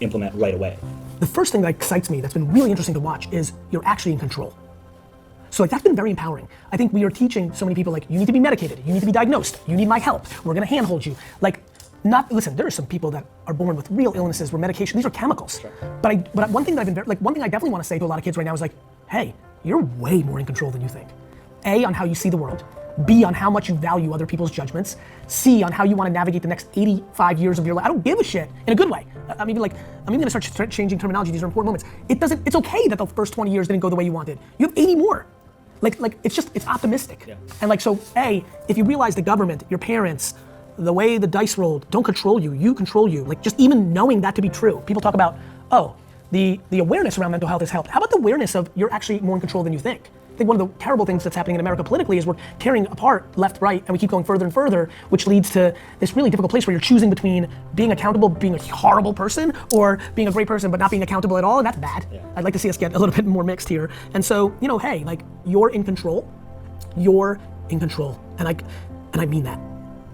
implement right away. The first thing that excites me that's been really interesting to watch is you're actually in control. So like that's been very empowering. I think we are teaching so many people like, you need to be medicated, you need to be diagnosed, you need my help, we're gonna handhold you. Like, listen, there are some people that are born with real illnesses where medication, these are chemicals. Sure. But one thing that one thing I definitely wanna say to a lot of kids right now is like, hey, you're way more in control than you think. A, on how you see the world. B, on how much you value other people's judgments. C, on how you wanna navigate the next 85 years of your life. I don't give a shit, in a good way. I'm even gonna start changing terminology, these are important moments. It's okay that the first 20 years didn't go the way you wanted. You have 80 more. Like it's optimistic. Yeah. And like, so A, if you realize the government, your parents, the way the dice rolled, don't control you, you control you. Like just even knowing that to be true. People talk about, oh, the awareness around mental health has helped. How about the awareness of you're actually more in control than you think? I think one of the terrible things that's happening in America politically is we're tearing apart left, right, and we keep going further and further, which leads to this really difficult place where you're choosing between being accountable, being a horrible person, or being a great person but not being accountable at all, and that's bad. Yeah. I'd like to see us get a little bit more mixed here. And so, you know, hey, like you're in control, and I mean that.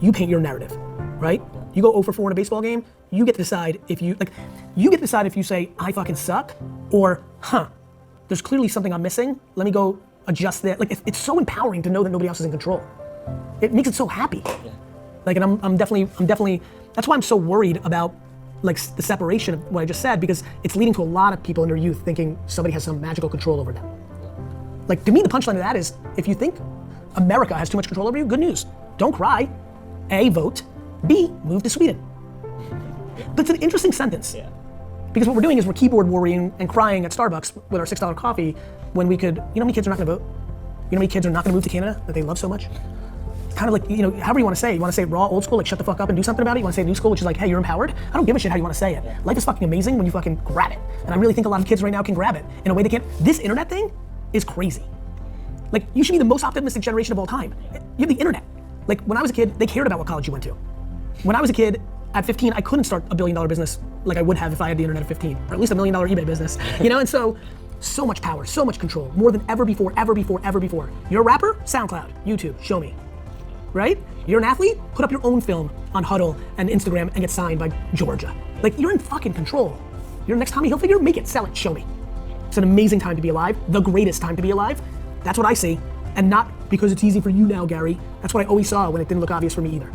You paint your narrative, right? You go 0 for 4 in a baseball game, you get to decide if you say, I fucking suck, or, there's clearly something I'm missing, let me go adjust that. Like, it's so empowering to know that nobody else is in control. It makes it so happy. Yeah. Like, and I'm definitely, that's why I'm so worried about like the separation of what I just said, because it's leading to a lot of people in their youth thinking somebody has some magical control over them. Like, to me, the punchline of that is, if you think America has too much control over you, good news. Don't cry. A, vote. B, move to Sweden. But it's an interesting sentence. Yeah. Because what we're doing is we're keyboard warring and crying at Starbucks with our $6 coffee when we could, you know how many kids are not gonna vote? You know how many kids are not gonna move to Canada that they love so much? It's kind of like, you know, however you wanna say it. You wanna say it raw, old school, like shut the fuck up and do something about it? You wanna say new school, which is like, hey, you're empowered? I don't give a shit how you wanna say it. Yeah. Life is fucking amazing when you fucking grab it. And I really think a lot of kids right now can grab it in a way they can't. This internet thing is crazy. Like, you should be the most optimistic generation of all time. You have the internet. Like, when I was a kid, they cared about what college you went to. When I was a kid, at 15, I couldn't start a $1 billion business like I would have if I had the internet at 15, or at least $1 million eBay business, you know? And so much power, so much control, more than ever before, ever before, ever before. You're a rapper? SoundCloud, YouTube, show me, right? You're an athlete? Put up your own film on Huddle and Instagram and get signed by Georgia. Like, you're in fucking control. You're the next Tommy Hilfiger? Make it, sell it, show me. It's an amazing time to be alive, the greatest time to be alive. That's what I see, and not because it's easy for you now, Gary. That's what I always saw when it didn't look obvious for me either.